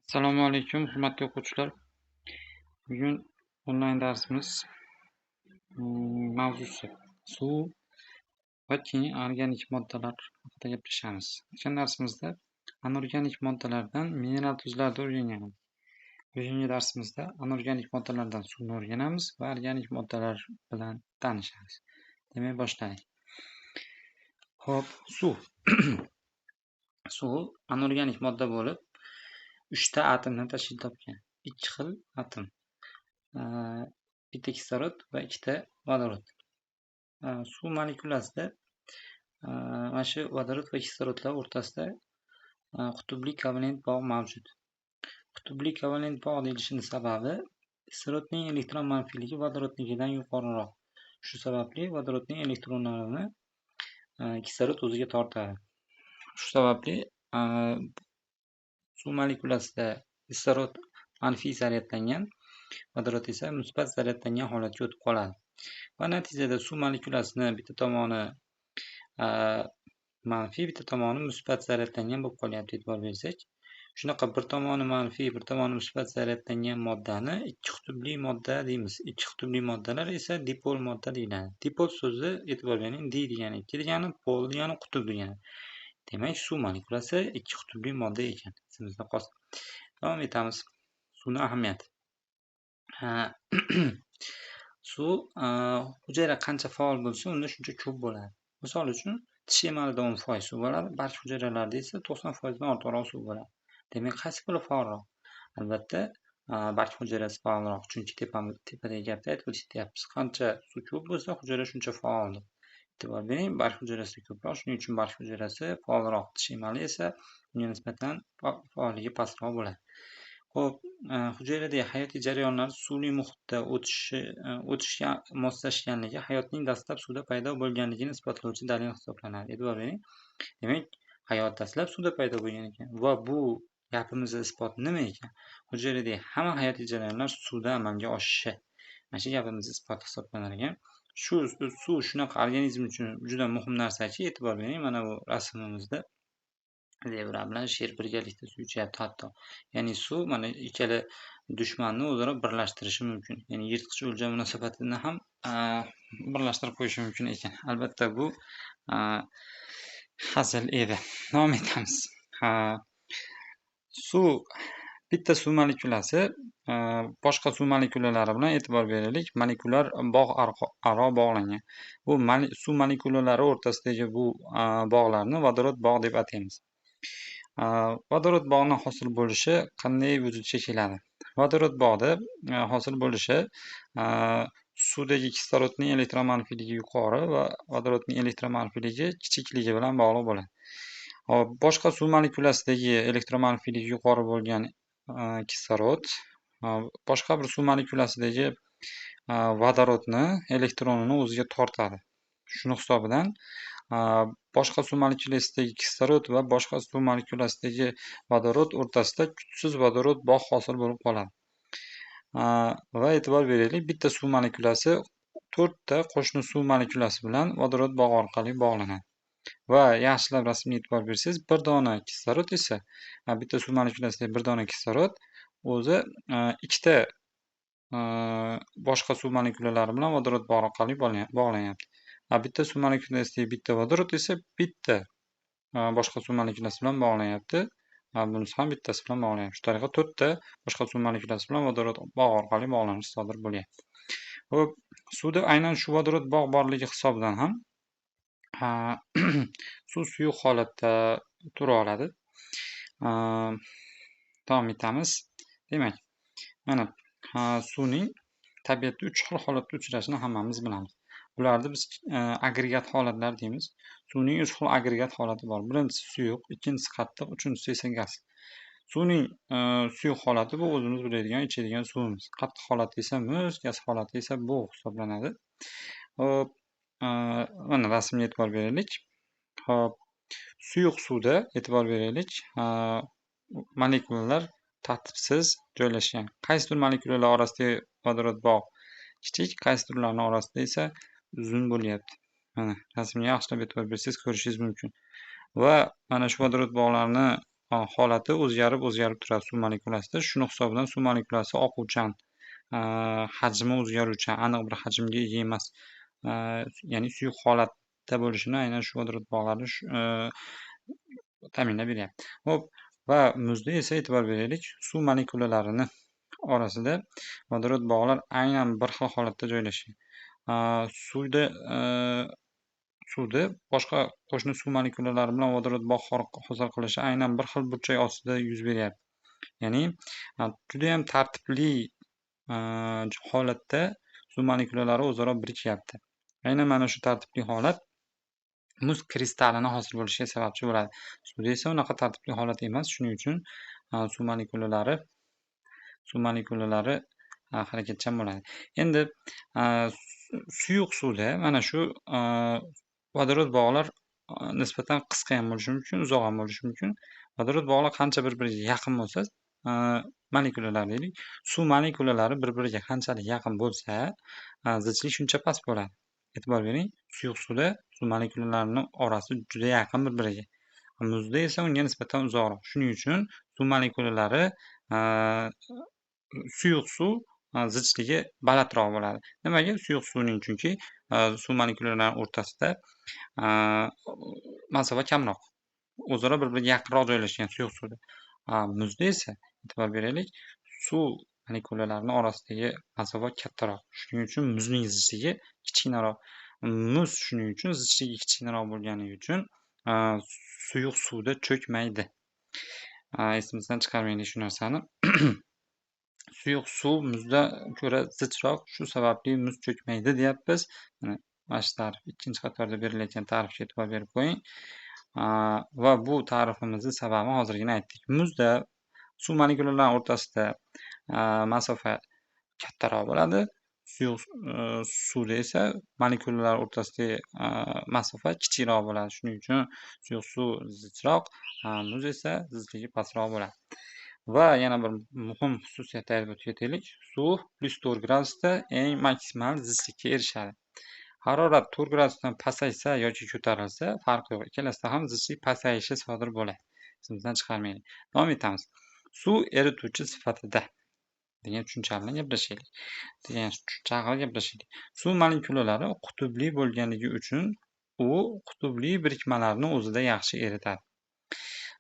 Assalomu alaykum, hurmatli o'quvchilar. Bugun onlayn darsimiz mavzusi suv va keyin organik moddalar haqida gaplashamiz. O'tgan darsimizda anorganik moddalardan mineral tuzlarni o'rganganmiz. Bugungi darsimizda anorganik moddalardan suvni o'rganamiz va organik moddalar bilan tanishamiz. Demak, boshlaylik. Xo'p, suv. Suv anorganik modda bo'lib, 3 ta atomdan tashkil topgan. 2 xil atom. Bitta kislorod va 2 ta vodorod. Suv molekulasida mana shu vodorod va kislorodlar o'rtasida qutbli kovalent bog' mavjud. Qutbli kovalent bog' deyilishining sababi kislorodning elektron manfiyligi vodorodnikidan yuqoriroq. Shu sababli vodorodning elektronlarini kislorod o'ziga tortadi. Shu sababli suv molekulasida kislorod manfiy zaryadlangan, vodorod esa musbat zaryadlangan holatga o'tib qoladi. Va natijada suv molekulasini bitta tomoni manfiy, bitta tomoni musbat zaryadlangan bo'lib qolyapti. E'tibor bersak, shunaqa bir tomoni manfiy, bir tomoni musbat zaryadlangan moddani ikki qutbli modda deymiz. Ikki qutbli moddalar esa dipol modda deyiladi. Dipol so'zi, e'tibor bering, di degani ikki degani, pol degani qutb degani. Demak, suv molekulasi ikki qutbli modda ekan. Esimizda qolsin. Davom etamiz. Suvning ahamiyati. Suv hujayra qancha faol bo'lsa, unda shuncha ko'p bo'ladi. Misol uchun, tish emalida 10% suv bo'ladi, barcha hujayralarda esa 90% dan ortiqroq suv bo'ladi. Demak, qaysi biri faolroq? Albatta, barcha hujayrasi faolroq, chunki tepadagi gapda aytib o'tyapmiz. Qancha suv ko'p bo'lsa, hujayra shuncha faoldir. E'tibor bering, barcha hujayrasi ko'proq, shuning uchun barcha hujayrasi faolroq. Tish emali esa unga nisbatan faolligi pastroq bo'ladi. Xo'p, hujayradagi hayotiy jarayonlar suvli muhitda o'tishga moslashganligi hayotning dastlab suvda paydo bo'lganligini isbotlovchi dalil hisoblanadi. E'tibor bering. Demak, hayot dastlab suvda paydo bo'lgan ekan va bu gapimizning isboti nima ekan? Hujayradagi hamma hayotiy jarayonlar suvda amalga oshishi. Mana shu gapimizning isboti hisoblanar ekan. Suv shunaqa organizm uchun juda muhim narsa-ki, e'tibor bering, mana bu rasmimizda zebra bilan sher birgalikda suv ichyapti hatto. Ya'ni suv mana ikkala dushmanni o'zaro birlashtirishi mumkin. Ya'ni yirtqich o'lja munosabatini ham birlashtirib qo'yishi mumkin ekan. Albatta bu hazil edi. Davom etamiz. Bitta suv molekulasi boshqa suv molekulalari bilan, e'tibor beraylik, molekulyar bog' aro bog'langan. Bu suv molekulalari o'rtasidagi bu bog'larni vodorod bog' deb ataymiz. Vodorod bog'ni hosil bo'lishi qanday vujudga keladi? Vodorod bog'da hosil bo'lishi suvdagi kislorodning elektron manfiyligi yuqori va vodorodning elektron manfiyligi kichikligi bilan bog'liq bo'ladi. Boshqa suv molekulasidagi elektron manfiyligi yuqori bo'lgan kislorod boshqa bir suv molekulasidagi vodorodni elektronini o'ziga tortadi. Shuni hisobidan boshqa suv molekulasidagi kislorod va boshqa suv molekulasidagi vodorod o'rtasida kuchsiz vodorod bog' hosil bo'lib qoladi. Va e'tibor beraylik, bitta suv molekulasi 4 ta qo'shni suv molekulasi bilan vodorod bog' orqali bog'lanadi. Va yaxshilab rasmga e'tibor bersangiz, bir dona kislorod esa, bitta suv molekulasidagi bir dona kislorod o'zi ikkita boshqa suv molekulalari bilan vodorod bog' orqali bog'lanyapti. Bitta suv molekulasidagi bitta vodorod esa bitta boshqa suv molekulasi bilan bog'lanyapti. Bunisi ham bittasi bilan bog'lanyapti. Shu tariqa 4 ta boshqa suv molekulasi bilan vodorod bog' orqali bog'lanish sodir bo'lyapti. Xo'p, suvda aynan shu vodorod bog' borligi hisobidan ham suv suyuq holatda tura oladi. Davom etamiz. Demak, mana suvning tabiatda 3 xil holatda uchrashini hammamiz bilamiz. Bularni biz agregat holatlar deymiz. Suvning 3 xil agregat holati bor. Birinchisi suyuq, ikkinchisi qattiq, uchinchisi esa gaz. Suvning suyuq holati bu o'zimiz biladigan, ichadigan suvimiz. Qattiq holati esa muz, gaz holati esa bug' hisoblanadi. Hop, mana rasmga e'tibor beraylik. Hop, suyuq suvda e'tibor beraylik, molekulalar tartibsiz joylashgan. Qaysidir molekulalar orasida vodorod bog' kichik, qaysidirlarning orasida esa uzun bo'lyapti. Mana rasmga yaxshilab e'tibor bersangiz ko'rishingiz mumkin. Va mana shu vodorod bog'larini holati o'zgarib turadi suv molekulasida. Shuni hisobidan suv molekulasi oquvchan, hajmi o'zgaruvchan, aniq bir hajmga ega emas. Ya'ni suyuq holatda bo'lishini aynan shu vodorod bog'lari ta'minlab beryapti. Xo'p, va muzda esa e'tibor beraylik, suv molekulalarini orasida vodorod bog'lar aynan bir xil holatda joylashgan. Suvda boshqa qo'shni suv molekulalari bilan vodorod bog' hosil qilishi aynan bir xil burchak ostida yuz beryapti. Ya'ni juda ham tartibli holatda suv molekulalari o'zaro birikayapti. Aynan mana shu tartibli holat muz kristallini hosil bo'lishiga sababchi bo'ladi. Suvda esa unaqa tartibli holat emas. Shuning uchun suv molekulalari harakatchan bo'ladi. Endi suyuq suvda mana shu vodorod bog'lar nisbatan qisqa ham bo'lishi mumkin, uzoq ham bo'lishi mumkin. Vodorod bog'lar qancha bir-biriga yaqin bo'lsa, molekulalar deylik, suv molekulalari bir-biriga qanchalik yaqin bo'lsa, zichlik shuncha past bo'ladi. E'tibor bering, suyuq suvda suv molekulalarining orasi juda yaqin bir-biriga. Muzda esa unga nisbatan uzoqroq. Shuning uchun suv molekulalari suyuq suv zichligi balandroq bo'ladi. Nimaga? Suyuq suvning chunki suv molekulalari o'rtasida masofa kamroq. O'zaro bir-biriga yaqinroq joylashgan suyuq suvda. Muzda esa e'tibor beraylik, suv molekulalarining orasidagi masofa kattaroq. Shuning uchun muzning zichligi kichkinaroq. Muz shuning uchun zichligi kichkinaroq bo'lgani uchun suyuq suvda cho'kmaydi. Esimizdan chiqarmaylik shu narsani. Suyuq suv muzda ko'ra zichroq, shu sababli muz cho'kmaydi deyapmiz. Mana shu tarif ikkinchi qatorda berilayotgan ta'rifga e'tibor berib qo'ying. Va bu ta'rifimizning sababini hozirgina aytdik. Muzda suv molekulalari o'rtasida masofa kattaroq bo'ladi. Suvda esa molekulalar o'rtasidagi masofa kichikroq bo'ladi. Shuning uchun suyuq suv zichroq, muz esa zichligi pastroq bo'ladi. Va yana bir muhim xususiyatni aytib o'tib ketaylik. Suv +4 gradusda eng maksimal zichlikka erishadi. Harorat 4 gradusdan pasaysa yoki ko'tarilsa, farqi yo'q. Ikkalasida ham zichlik pasayishi sodir bo'ladi. Esimizdan chiqarmaylik. Davom etamiz. Suv erituvchi sifatida degan tushuncha bilan gaplashaylik. Suv molekulalari qutbli bo'lganligi uchun u qutbli birikmalarni o'zida yaxshi eritadi.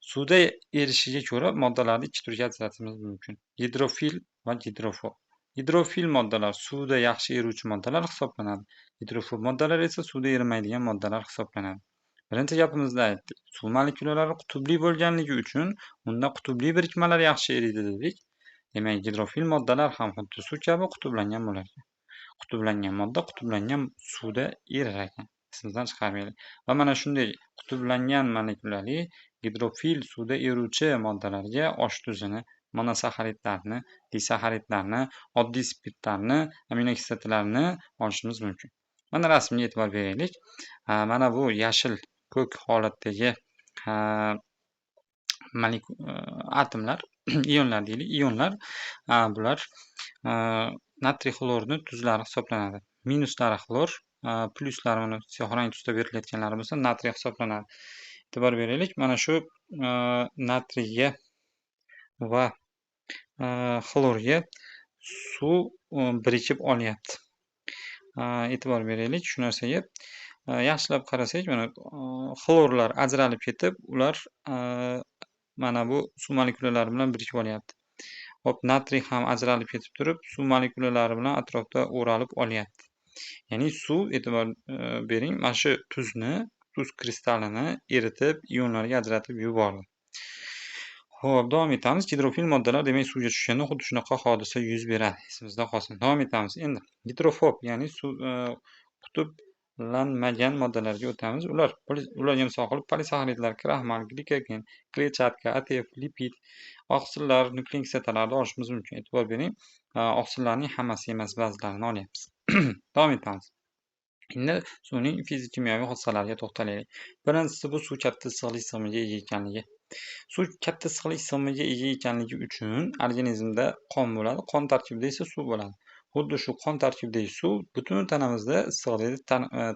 Suvda erishiga ko'ra moddalarni ikki turga ajratishimiz mumkin. Gidrofil va gidrofob. Gidrofil moddalar suvda yaxshi eruvchi moddalar hisoblanadi. Gidrofob moddalar esa suvda erimaydigan moddalar hisoblanadi. Birinchi gapimizda aytdik. Suv molekulalari qutbli bo'lganligi uchun unda qutbli birikmalar yaxshi eriydi dedik. Demak, gidrofil moddalar ham xuddi suv kabi qutblangan bo'lar ekan. Qutblangan modda qutblangan suvda erir ekan. Esimizdan chiqarmaylik. Va mana shunday qutblangan molekulali gidrofil suvda eruvchi moddalarga osh tuzini, monosaxaridlarni, disaxaridlarni, oddiy spirtlarni, aminokislotalarni olishimiz mumkin. Mana rasmga e'tibor beraylik. Mana bu yashil ko'k holatdagi atomlar, ionlar deylik, ionlar bular natriy xlorni tuzlari hisoblanadi. Minuslari xlor, pluslari mana siyoh rang tusda berilayotganlari bo'lsa, natriy hisoblanadi. E'tibor beraylik, mana shu natriyga va xlorga suv birikib olyapti. E'tibor beraylik shu narsaga. Yaxshilab qarasak, mana xlorlar ajralib ketib, ular mana bu suv molekulalari bilan birikib olyapti. Hop, natriy ham ajralib ketib turib, suv molekulalari bilan atrofda o'ralib olyapti. Ya'ni suv, e'tibor bering, mana shu tuz kristallini eritib, ionlarga ajratib yubordi. Xo'p, davom etamiz. Gidrofil moddalar demak suvga tushganda xuddi shunaqa hodisa yuz beradi. Esimizda qolsin. Davom etamiz. Endi gidrofob, ya'ni suv qutblanmagan moddalarga o'tamiz. Ularga misol qilib polisaxaridlar, kraxmal, glikogen, kletchatka, ATF, lipid, oqsillar, nuklein kislotalarni olishimiz mumkin. E'tibor bering, oqsillarning hammasi emas, ba'zilarini olyapmiz. Davom etamiz. Endi suvning fizik-kimyoviy xossalariga to'xtalaylik. Birinchisi bu suv katta issiqlik sig'imiga ega ekanligi. Suv katta issiqlik sig'imiga ega ekanligi uchun organizmda qon bo'ladi, qon tarkibida esa suv bo'ladi. Xuddi shu qon tarkibidagi suv butun tanamizda issiqlikni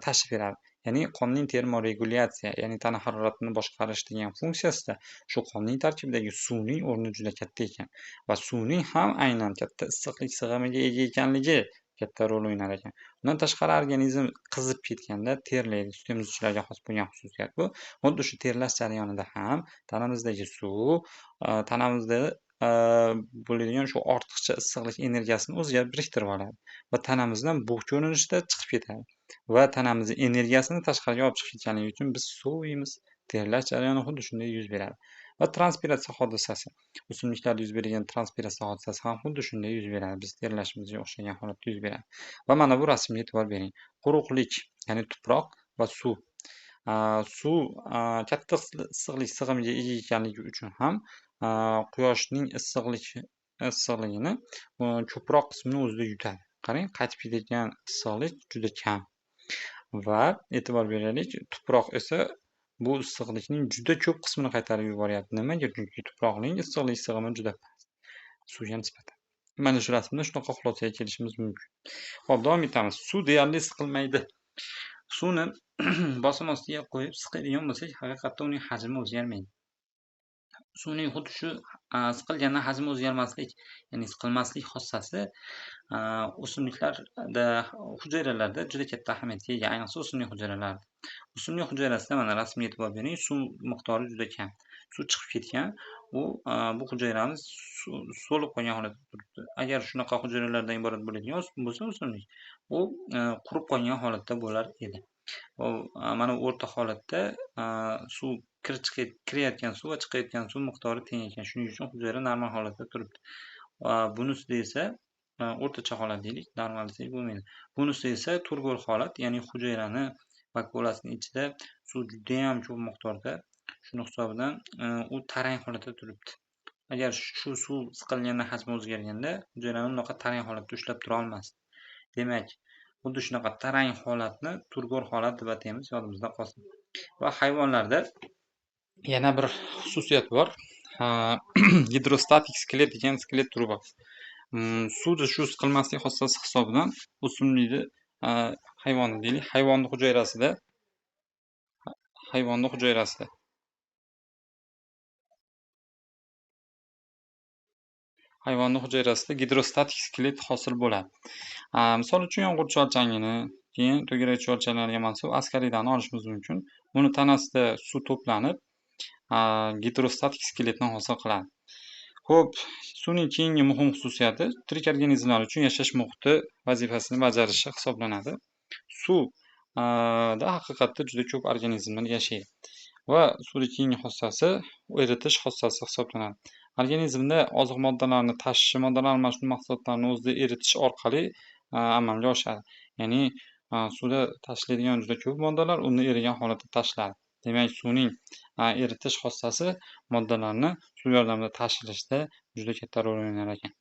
tashib beradi. Ya'ni qonning termoregulyatsiya, ya'ni tana haroratini boshqarish degan funksiyasida shu qonning tarkibidagi suvning o'rni juda katta ekan va suvning ham aynan katta issiqlik sig'imiga ega ekanligi katta rol o'ynar ekan. Undan tashqari organizm qizib ketganda terlaydi. Sut emizuvchilarga xos bo'lgan xususiyat bu. Xuddi shu terlash jarayonida ham tanamizdagi suv tanamizda bo'ladigan shu ortiqcha issiqlik energiyasini o'ziga biriktirib oladi va tanamizdan bo'k ko'rinishda chiqib ketadi va tanamizni energiyasini tashqariga olib chiqib ketganligi uchun biz suv yeymiz. Terlash jarayoni xuddi shunday yuz beradi va transpiratsiya hodisasi, o'simliklarda yuz bergan transpiratsiya hodisasi ham xuddi shunday yuz beradi. Biz terlashimizga o'xshagan holatda yuz beradi va mana bu rasmga e'tibor bering. Quruqlik, ya'ni tuproq va suv. Suv katta issiqlik sig'imiga ega ekanligi uchun ham quyoshning issiqligini ko'proq qismini o'zida yutadi. Qarang, qaytib ketadigan issiqlik juda kam va e'tibor beraylik, tuproq esa bu issiqlikning juda ko'p qismini qaytarib yuboryapti. Nimaga? Chunki tuproqning issiqlik sig'imi juda past suvga nisbatan. Mana shu rasmda shunaqa xulosaga kelishimiz mumkin. Xo'p, davom etamiz. Suv deyarli siqilmaydi. Suvni bosim ostiga qo'yib siqadigan bo'lsak, haqiqatda uning hajmi o'zgarmaydi. Suvning xuddi shu siqilganda hajmi o'zgarmaslik, ya'ni siqilmaslik xossasi o'simliklarda, hujayralarda juda katta ahamiyatga ega, ayniqsa o'simlik hujayralarida. O'simlik hujayrasida mana rasmga e'tibor bering, suv miqdori juda kam. Suv chiqib ketgan, bu hujayramiz so'lib qolgan holatda turibdi. Agar shunaqa hujayralardan iborat bo'ladigan bo'lsa o'simlik, u qurib qolgan holatda bo'lar edi. Mana o'rta holatda suv kirayotgan suv va chiqayotgan suv miqdori teng ekan. Shuning uchun hujayra normal holatda turibdi. Bunisida esa o'rtacha holat deylik, normal desak bo'lmaydi. Bunisida esa turg'ur holat, ya'ni hujayrani vakuolasining ichida suv juda ham ko'p miqdorda, shuning hisobidan u tarang holatda turibdi. Agar shu suv siqilganda hajmi o'zgarganda, hujayrani unaqa tarang holatda ushlab tura olmasdi. Demak, xuddi shunaqa tarang holatni turg'ur holat deb ataymiz, yodimizda qolsin. Va hayvonlarda yana bir xususiyat bor. Gidrostatik skelet degan skelet turi bor. Suvda shu siqilmaslik xossasi hisobidan o'simlikni hayvonni deylik, hayvonni hujayrasida gidrostatik skelet hosil bo'ladi. Misol uchun yomg'ir chuvalchangini, keyin to'garak chuvalchanlarga mansub askariylarni olishimiz mumkin. Uni tanasida suv to'planib, gidrostatik skeletni hosil qiladi. Xo'p, suvning keyingi muhim xususiyati tirik organizmlar uchun yashash muhiti vazifasini bajarishi hisoblanadi. Suvda haqiqatda juda ko'p organizmlar yashaydi va suvning keyingi xossasi eritish xossasi hisoblanadi. Organizmda oziq moddalarni tashishi, moddalar almashinuv mahsulotlarini o'zida eritish orqali amalga oshadi. Ya'ni suvda tashlaydigan juda ko'p moddalar unda erigan holatda tashlanadi. Demak, suvning eritish xossasi moddalarni suv yordamida tashilishda juda katta rol o'ynar ekan.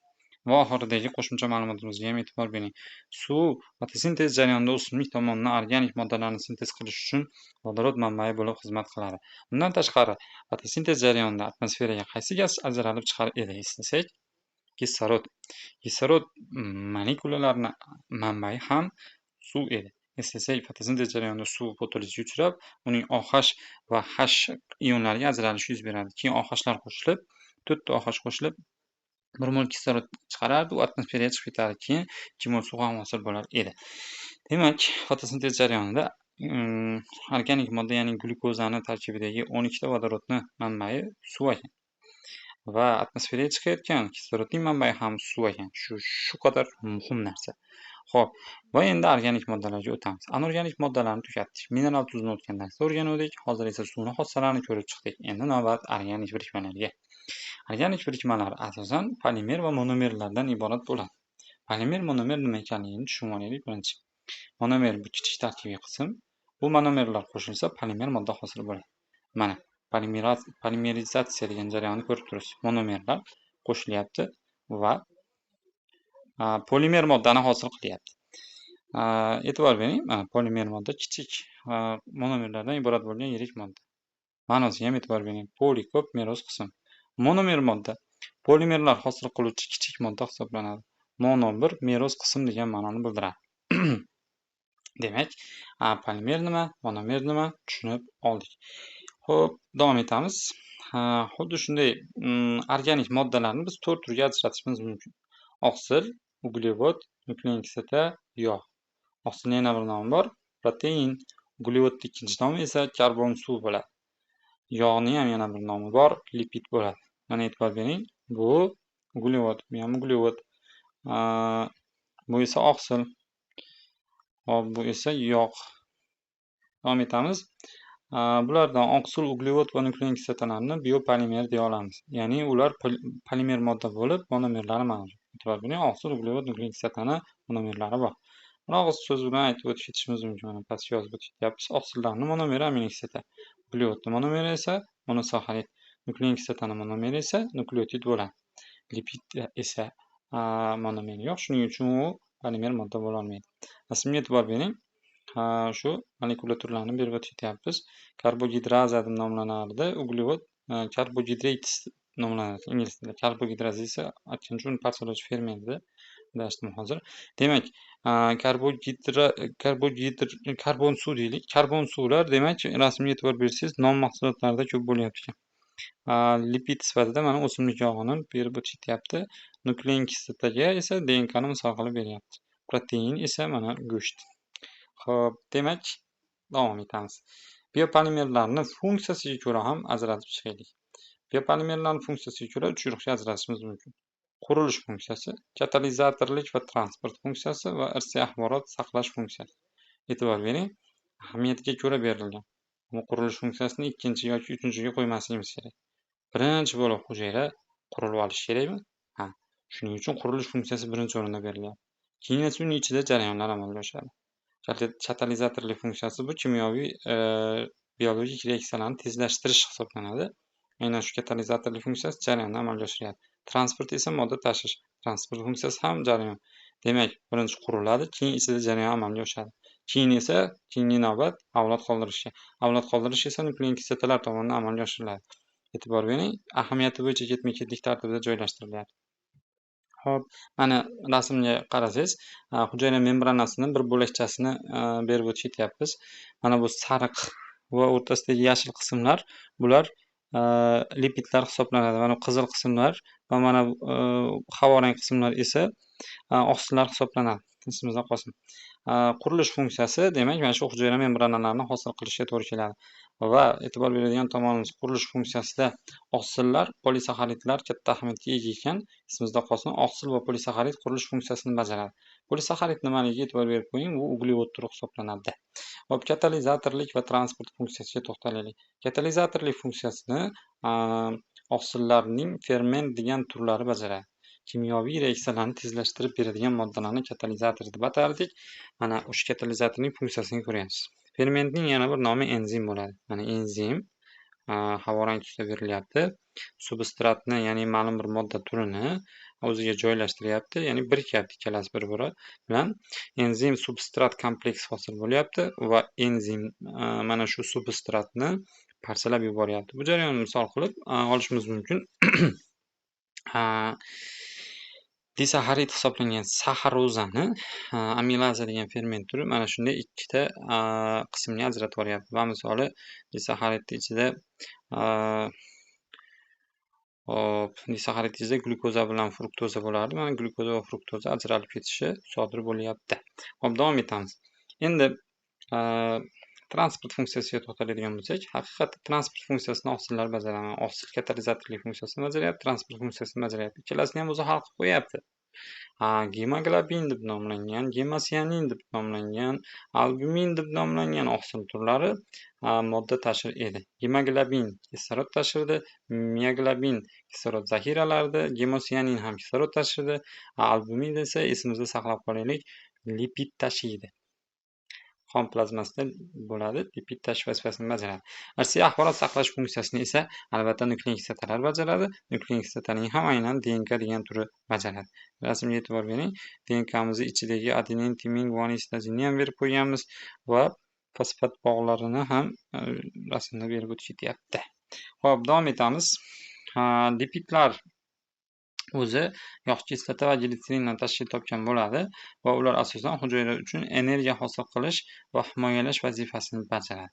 Va oxiridagi qo'shimcha ma'lumotimizga ham e'tibor bering. Suv fotosintez jarayonida o'simlik tomonidan organik moddalarni sintez qilish uchun vodorod manbai bo'lib xizmat qiladi. Bundan tashqari, fotosintez jarayonida atmosferaga qaysi gaz ajralib chiqar edi eslasak, kislorod. Kislorod molekulalarining manbai ham suv edi. Eslasak, fotosintez jarayonida suv fotolizga uchrab, uning OH va H ionlariga ajralishi yuz beradi. Keyin OHlar qo'shilib, 4 ta OH qo'shilib 1 mol kislorod chiqarardi, u atmosferaga chiqib ketardi. Keyin 2 mol suv ham hosil bo'lar edi. Demak, fotosintez jarayonida organik modda, ya'ni glyukozani tarkibidagi 12 ta vodorodni manbai suv ekan. Va atmosferaga chiqayotgan kislorodning manbai ham suv ekan. Shu qadar muhim narsa. Xo'p, va endi organik moddalarga o'tamiz. Anorganik moddalarni tugatdik. Mineral tuzni o'tgan darsda o'rgandik. Hozir esa suvning xossalarini ko'rib chiqdik. Endi navbat organik birikmalarga. Organik birikmalar asosan polimer va monomerlardan iborat bo'ladi. Polimer, monomer nima ekanligini tushunib olaylik birinchi. Monomer bu kichik tarkibiy qism. Bu monomerlar qo'shilsa polimer modda hosil bo'ladi. Mana polimerizatsiya degan jarayonni ko'rib turibsiz. Monomerlar qo'shilyapti va polimer moddani hosil qilyapti. E'tibor bering, mana polimer modda kichik monomerlardan iborat bo'lgan yirik modda. Ma'nosiga ham e'tibor bering. Poli ko'p, meros qism. Monomer modda polimerlar hosil qiluvchi kichik modda hisoblanadi. Mono bir meros qism degan ma'noni bildiradi. Demak, polimer nima, monomer nima tushunib oldik. Xo'p, davom etamiz. Xuddi shunday organik moddalarni biz 4 turga ajratishimiz mumkin. Oqsil, uglevod, nuklein kislota, yog'. Oqsilning yana bir nomi bor, protein. Uglevodning ikkinchi nomi esa karbon suv bo'ladi. Yog'ning ham yana bir nomi bor, lipid bo'ladi. Mana e'tibor bering, bu uglevod, bu ham uglevod. Bu esa oqsil. Hop, bu esa yog'. Davom etamiz. Bulardan oqsil, uglevod va nuklein kislotalarni biopolimer deya olamiz. Ya'ni ular polimer modda bo'lib, monomerlari mavjud. E'tibor bering, oqsil, uglevod, nuklein kislotani monomerlari bor. Og'iz so'z bilan aytib o'tib ketishimiz mumkin. Mana pastga yozib o'tib ketyapmiz. Oqsillarning monomeri aminokislota. Uglevodning monomeri esa monosaxarid. Nuklein kislotaning monomeri esa nukleotid bo'ladi. Lipid esa monomeri yo'q, shuning uchun u polimer modda bo'la olmaydi. Rasmga e'tibor bering. Shu molekula turlarini berib o'tib ketyapmiz. Karbogidraza deb nomlanardi. Uglevod karbogidrates nomlanadi ingliz tilida. Karbogidraza esa aytgan uchun parchalovchi fermentda adashdim hozir. Demak, karbon suv deylik. Karbon suvlar demak, rasmga e'tibor bersangiz, non mahsulotlarida ko'p bo'lyapti ekan. Lipid sifatida mana o'simlik yog'ini berib o'tishyapti. Nuklein kislotaga esa DNK ni misol qilib beryapti. Protein esa mana go'sht. Xo'p, demak, davom etamiz. Biopolimerlarni funksiyasiga ko'ra ham ajratib chiqaylik. Biopolimerlarning funksiyasiga ko'ra 3 guruhga ajratishimiz mumkin. Qurilish funksiyasi, katalizatorlik va transport funksiyasi va irsiy axborot saqlash funksiyasi. E'tibor bering, ahamiyatiga ko'ra berilgan. Bu qurilish funksiyasini 2 yoki 3-ga qo'ymasligimiz kerak. Birinchi bo'lib hujayra qurilib olish kerakmi? Shuning uchun qurilish funksiyasi birinchi o'rinda berilgan. Keyin esa uning ichida jarayonlar amalga oshadi. Katalizatorlik funksiyasi bu kimyoviy biologik reaksiyalarni tezlashtirish hisoblanadi. Aynan shu katalizatorlik funksiyasi jarayonni amalga oshiradi. Transport esa modda tashish. Transport funksiyasi ham jarayon. Demak, birinchi quriladi, keyin ichida jarayon amalga oshadi. Keyin esa keyingi navbat avlod qoldirishga. Avlod qoldirish esa nuklein kislotalar tomonidan amalga oshiriladi. E'tibor bering, ahamiyati bo'yicha ketma-ketlik tartibida joylashtiriladi. Xo'p, mana rasmga qarasangiz, hujayra membranasining bir bo'lakchasini berib o'tib ketyapmiz. Mana bu sariq va o'rtasidagi yashil qismlar, bular lipidlar hisoblanadi. Mana qizil qismlar va mana havorang qismlar esa oqsillar hisoblanadi. Esimizda qolsin. Qurilish funksiyasi demak, mana shu hujayra membranalarini hosil qilishga to'g'ri keladi. Va e'tibor beradigan tomonimiz, qurilish funksiyasida oqsillar, polisaxaridlar katta ahamiyatga ega ekan. Esimizda qolsin, oqsil va polisaxarid qurilish funksiyasini bajaradi. Polisaxarid nimaligiga e'tibor berib qo'ying, bu uglevod turi hisoblanadi. Hop, katalizatorlik va transport funksiyasiga to'xtalaylik. Katalizatorlik funksiyasini oqsillarning ferment degan turlari bajaradi. Kimyoviy reaksiyalarni tezlashtirib beradigan moddalarni katalizator deb atardik. Mana o'sha katalizatorning funksiyasini ko'ryapsiz. Fermentning yana bir nomi enzim bo'ladi. Mana enzim havorang tusda berilyapti. Substratni, ya'ni ma'lum bir modda turini o'ziga joylashtiryapti, ya'ni birikyapti ikkalasi bir-biri bilan. Enzim substrat kompleks hosil bo'lyapti va enzim mana shu substratni parchalab yuboryapti. Bu jarayonni misol qilib olishimiz mumkin. Disaxarid hisoblangan saxarozani amilaza degan ferment turi mana shunday ikkita qismga ajratib yuboryapti. Va misoli disaxaridning ichida disaxarid ichida glyukoza bilan fruktoza bo'lardi. Mana glyukoza va fruktoza ajralib ketishi sodir bo'lyapti. Hop, davom etamiz. Endi transport funksiyasiga to'xtaladigan bo'lsak, haqiqatda transport funksiyasini oqsillar bajaradi. Oqsil katalizatorlik funksiyasini bajaryapti, transport funksiyasini bajaryapti. Ikkalasini ham o'zi hal qilib qo'yapti. Gemoglobin deb nomlangan, gemosianin deb nomlangan, albumin deb nomlangan oqsil turlari modda tashir edi. Gemoglobin kislorod tashirdi, mioglobin kislorod zaxiralarida, gemosianin ham kislorod tashirdi, albumin esa esimizda saqlab qolaylik, lipid tashiydi. Qon plazmasida bo'ladi, lipid tashish vazifasini bajaradi. Irsiy axborot saqlash funksiyasini esa albatta nuklein kislotalar bajaradi. Nuklein kislotaning ham aynan DNK degan turi bajaradi. Rasmga e'tibor bering. DNK'mizni ichidagi adenin, timin, guanin, sitozinni ham berib qo'yganmiz va fosfat bog'larini ham rasmda berib o'tib ketyapti. Xo'p, davom etamiz. Lipidlar o'zi yog' kislota va glitserindan tashkil topgan bo'ladi va ular asosan hujayra uchun energiya hosil qilish va himoyalash vazifasini bajaradi.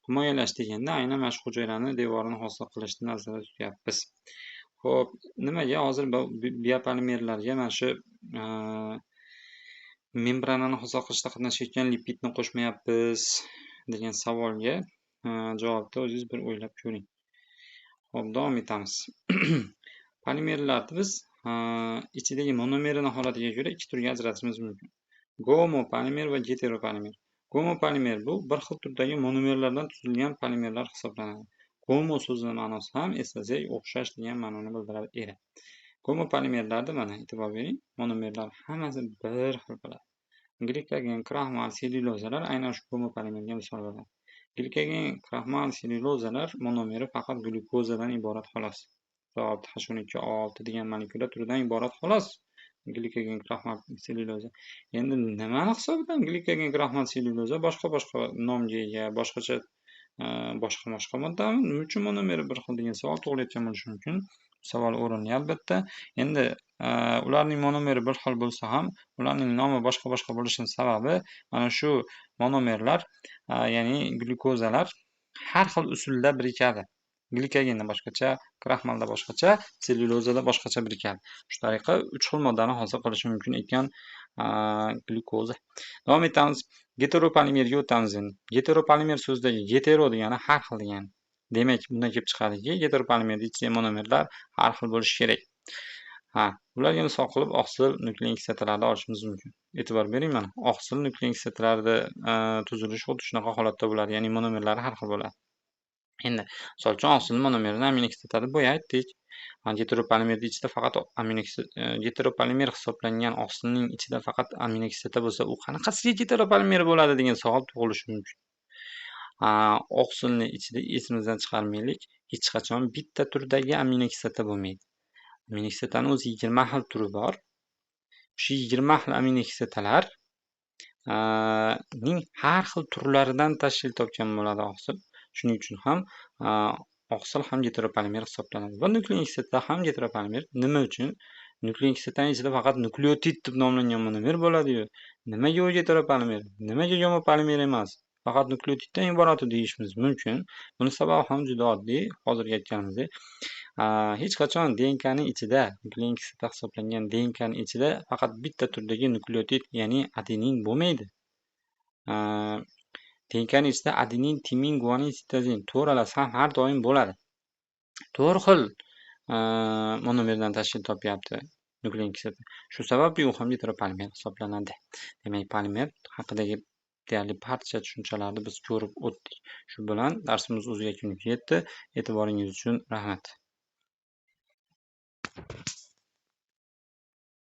Himoyalash deganda aynan mana shu hujayrani devorini hosil qilishni nazarda tutyapmiz. Xo'p, nimaga hozir biopolimerlarga mana shu membranani hosil qilishda qatnashayotgan lipidni qo'shmayapmiz degan savolga javobni o'zingiz bir o'ylab ko'ring. Xo'p, davom etamiz. Polimerlarni biz ichidagi monomerini holatiga ko'ra ikki turga ajratishimiz mumkin. Gomopolimer va heteropolimer. Gomopolimer bu bir xil turdagi monomerlardan tuzilgan polimerlar hisoblanadi. Gomo so'zining ma'nosi ham eslasak o'xshash degan ma'noni bildirar edi. Gomopolimerlarda mana e'tibor bering, monomerlar hammasi bir xil bo'ladi. Glikogen, kraxmal, sellyulozalar aynan shu gomopolimerga misol bo'ladi. Glikogen, kraxmal, sellyulozalar monomeri faqat glyukozadan iborat xolos. Javob H12O6 degan molekula turidan iborat xolos. Glikogen, kraxmal, sellyuloza. Endi nimani hisobidan glikogen, kraxmal, sellyuloza boshqa nomga ega, boshqa moddami? Nima uchun monomeri bir xil degan savol tug'ilayotgan bo'lishi mumkin. Savol o'rinli albatta. Endi ularning monomeri bir xil bo'lsa ham, ularning nomi boshqa bo'lishining sababi mana shu monomerlar, ya'ni glyukozalar har xil usulda birikadi. Glikogenda boshqacha, kraxmalda boshqacha, sellyulozada boshqacha birikadi. Shu tariqa 3 xil moddani hosil qilishi mumkin ekan glyukoza. Davom etamiz. Heteropolimerga o'tamiz endi. Heteropolimer so'zidagi hetero degani har xil degani. Demak, bundan kelib chiqadiki, heteropolimerda ichidagi monomerlar har xil bo'lishi kerak. Ularga misol qilib oqsil nuklein kislotalarni olishimiz mumkin. E'tibor bering mana, oqsil nuklein kislotalarida tuzilishi xuddi shunaqa holatda bo'ladi, ya'ni monomerlari har xil bo'ladi. Endi, misol uchun oqsilning monomerini aminokislotada bo'ya aytdik. Heteropolimerda ichida faqat heteropolimer hisoblangan oqsilning ichida faqat aminokislota bo'lsa, u qanaqasiga heteropolimer bo'ladi degan savol tug'ilishi mumkin. Oqsilning ichida esimizdan chiqarmaylik, hech qachon bitta turdagi aminokislota bo'lmaydi. Aminokislotaning o'zi 20 xil turi bor. Shu 20 xil aminokislotalar ning har xil turlaridan tashkil topgan bo'ladi oqsil. Shuning uchun ham oqsil ham heteropolimer hisoblanadi. Va nuklein kislota ham heteropolimer. Nima uchun? Nuklein kislotaning ichida faqat nukleotid deb nomlangan monomer bo'ladi-yu. Nimaga u heteropolimer? Nimaga gomopolimer emas? Faqat nukleotiddan iborat deyishimiz mumkin. Buni sababi ham juda oddiy. Hozirgi aytganimizdek, hech qachon DNKning ichida, nuklein kislota hisoblangan DNKning ichida faqat bitta turdagi nukleotid, ya'ni adenin bo'lmaydi. DNKning ichida adenin, timin, guanin, sitozin to'ralasi ham har doim bo'ladi. 4 xil monomerdan tashkil topyapti nuklein kislota. Shu sababli u ham heteropolimer hisoblanadi. Demak, polimer haqidagi deyarli barcha tushunchalarni biz ko'rib o'tdik. Shu bilan darsimiz o'z yakuniga yetdi. E'tiboringiz uchun rahmat.